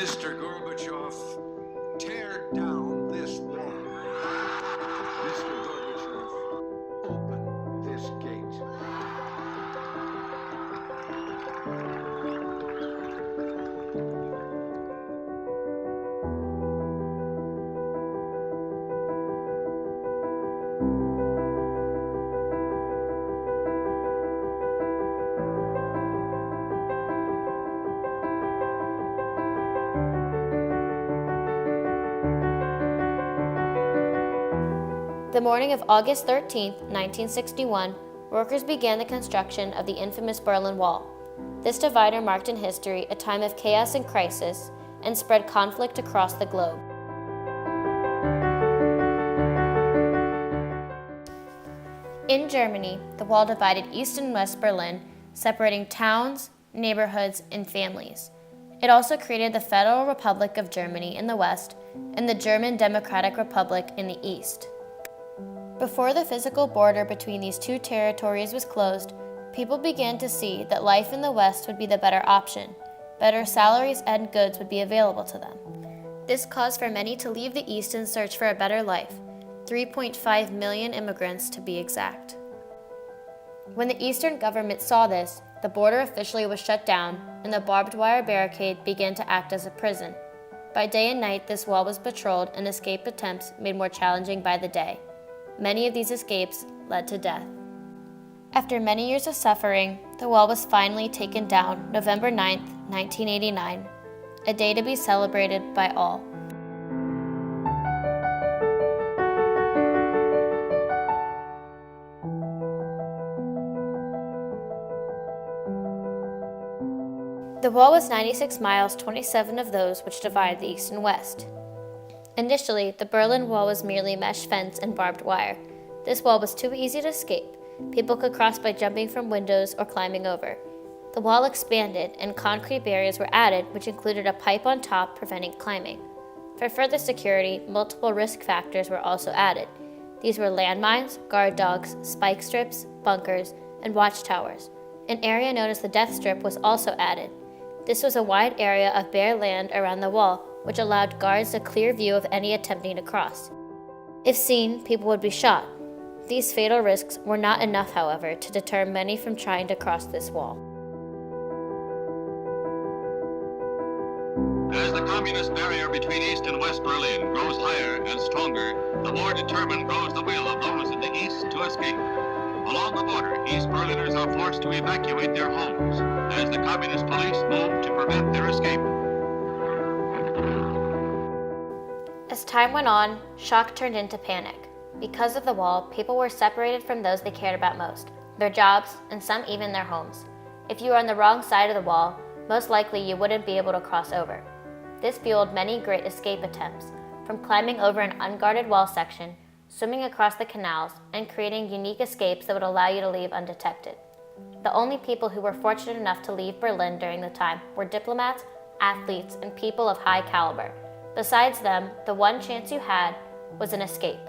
Mr. Gorbachev, tear down this wall. Mr. Gorbachev, open this gate. The morning of August 13, 1961, workers began the construction of the infamous Berlin Wall. This divider marked in history a time of chaos and crisis and spread conflict across the globe. In Germany, the wall divided East and West Berlin, separating towns, neighborhoods, and families. It also created the Federal Republic of Germany in the west and the German Democratic Republic in the east. Before the physical border between these two territories was closed, people began to see that life in the West would be the better option. Better salaries and goods would be available to them. This caused for many to leave the East and search for a better life, 3.5 million immigrants to be exact. When the Eastern government saw this, the border officially was shut down, and the barbed wire barricade began to act as a prison. By day and night, this wall was patrolled and escape attempts made more challenging by the day. Many of these escapes led to death. After many years of suffering, the wall was finally taken down November 9, 1989, a day to be celebrated by all. The wall was 96 miles, 27 of those which divided the East and West. Initially, the Berlin Wall was merely mesh fence and barbed wire. This wall was too easy to escape. People could cross by jumping from windows or climbing over. The wall expanded, and concrete barriers were added, which included a pipe on top preventing climbing. For further security, multiple risk factors were also added. These were landmines, guard dogs, spike strips, bunkers, and watchtowers. An area known as the Death Strip was also added. This was a wide area of bare land around the wall, which allowed guards a clear view of any attempting to cross. If seen, people would be shot. These fatal risks were not enough, however, to deter many from trying to cross this wall. As the communist barrier between East and West Berlin grows higher and stronger, the more determined grows the will of those in the East to escape. Along the border, East Berliners are forced to evacuate their homes as the communist police move to prevent their escape. As time went on, shock turned into panic. Because of the wall, people were separated from those they cared about most, their jobs, and some even their homes. If you were on the wrong side of the wall, most likely you wouldn't be able to cross over. This fueled many great escape attempts, from climbing over an unguarded wall section, swimming across the canals, and creating unique escapes that would allow you to leave undetected. The only people who were fortunate enough to leave Berlin during the time were diplomats, athletes, and people of high caliber. Besides them, the one chance you had was an escape.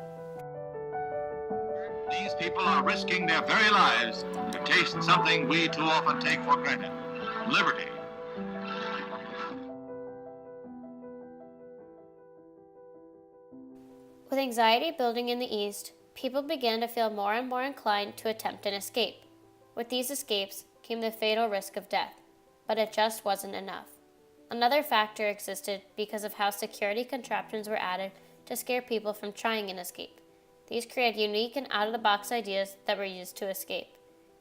These people are risking their very lives to taste something we too often take for granted: liberty. With anxiety building in the East, people began to feel more and more inclined to attempt an escape. With these escapes came the fatal risk of death, but it just wasn't enough. Another factor existed because of how security contraptions were added to scare people from trying an escape. These created unique and out-of-the-box ideas that were used to escape.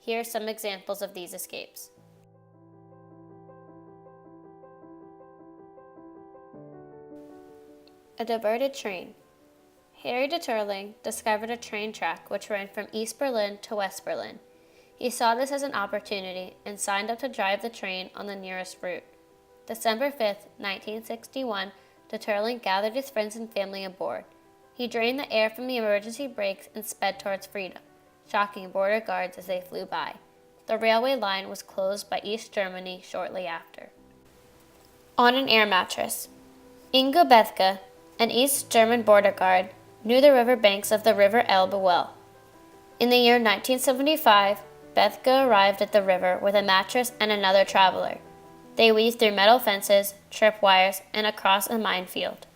Here are some examples of these escapes. A diverted train. Harry Deterling discovered a train track which ran from East Berlin to West Berlin. He saw this as an opportunity and signed up to drive the train on the nearest route. December 5, 1961, Deterling gathered his friends and family aboard. He drained the air from the emergency brakes and sped towards freedom, shocking border guards as they flew by. The railway line was closed by East Germany shortly after. On an air mattress. Ingo Bethke, an East German border guard, knew the river banks of the River Elbe well. In the year 1975, Bethke arrived at the river with a mattress and another traveler. They weaved through metal fences, tripwires, and across a minefield,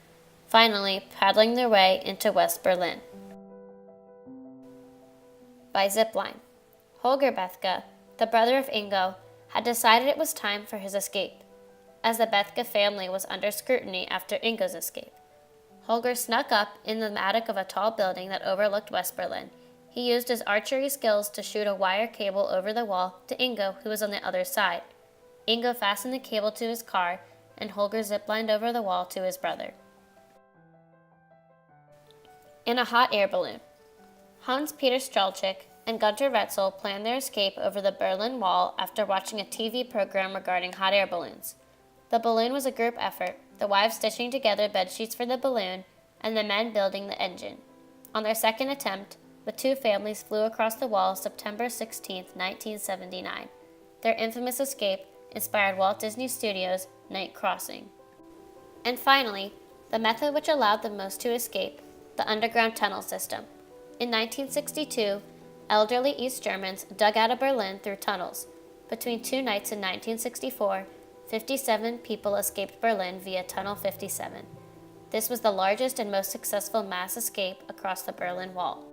finally paddling their way into West Berlin. By zipline. Holger Bethge, the brother of Ingo, had decided it was time for his escape, as the Bethge family was under scrutiny after Ingo's escape. Holger snuck up in the attic of a tall building that overlooked West Berlin. He used his archery skills to shoot a wire cable over the wall to Ingo, who was on the other side. Ingo fastened the cable to his car, and Holger ziplined over the wall to his brother. In a hot air balloon. Hans-Peter Strelchik and Gunter Wetzel planned their escape over the Berlin Wall after watching a TV program regarding hot air balloons. The balloon was a group effort, the wives stitching together bedsheets for the balloon, and the men building the engine. On their second attempt, the two families flew across the wall September 16, 1979. Their infamous escape inspired Walt Disney Studios' Night Crossing. And finally, the method which allowed the most to escape, the underground tunnel system. In 1962, elderly East Germans dug out of Berlin through tunnels. Between two nights in 1964, 57 people escaped Berlin via Tunnel 57. This was the largest and most successful mass escape across the Berlin Wall.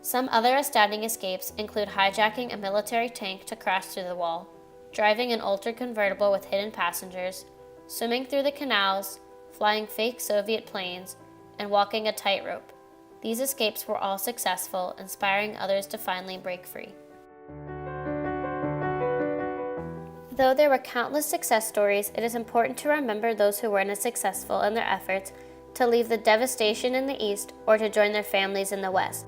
Some other astounding escapes include hijacking a military tank to crash through the wall, driving an altered convertible with hidden passengers, swimming through the canals, flying fake Soviet planes, and walking a tightrope. These escapes were all successful, inspiring others to finally break free. Though there were countless success stories, it is important to remember those who weren't as successful in their efforts to leave the devastation in the East or to join their families in the West.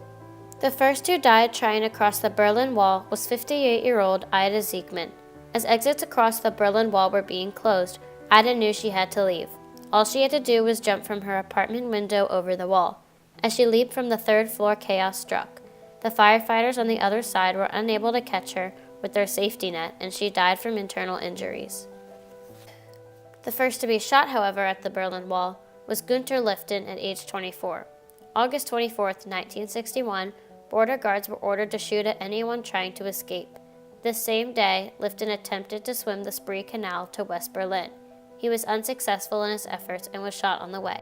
The first who died trying to cross the Berlin Wall was 58-year-old Ida Siegmann. As exits across the Berlin Wall were being closed, Ida knew she had to leave. All she had to do was jump from her apartment window over the wall. As she leaped from the third floor, chaos struck. The firefighters on the other side were unable to catch her with their safety net, and she died from internal injuries. The first to be shot, however, at the Berlin Wall was Günter Lifton at age 24. August 24, 1961, border guards were ordered to shoot at anyone trying to escape. This same day, Lifton attempted to swim the Spree Canal to West Berlin. He was unsuccessful in his efforts and was shot on the way.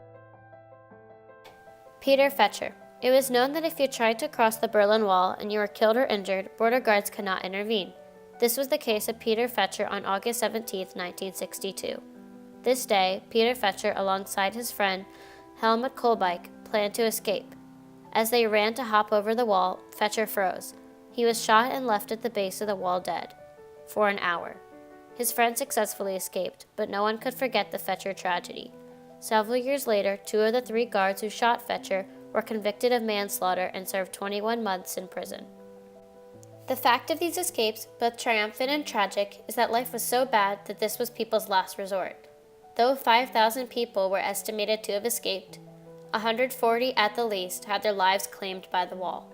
Peter Fetscher. It was known that if you tried to cross the Berlin Wall and you were killed or injured, border guards could not intervene. This was the case of Peter Fetscher on August 17, 1962. This day, Peter Fetscher, alongside his friend Helmut Kolbeck, planned to escape. As they ran to hop over the wall, Fetscher froze. He was shot and left at the base of the wall dead. For an hour. His friend successfully escaped, but no one could forget the Fetscher tragedy. Several years later, 2 of the 3 guards who shot Fetscher were convicted of manslaughter and served 21 months in prison. The fact of these escapes, both triumphant and tragic, is that life was so bad that this was people's last resort. Though 5,000 people were estimated to have escaped, 140 at the least had their lives claimed by the wall.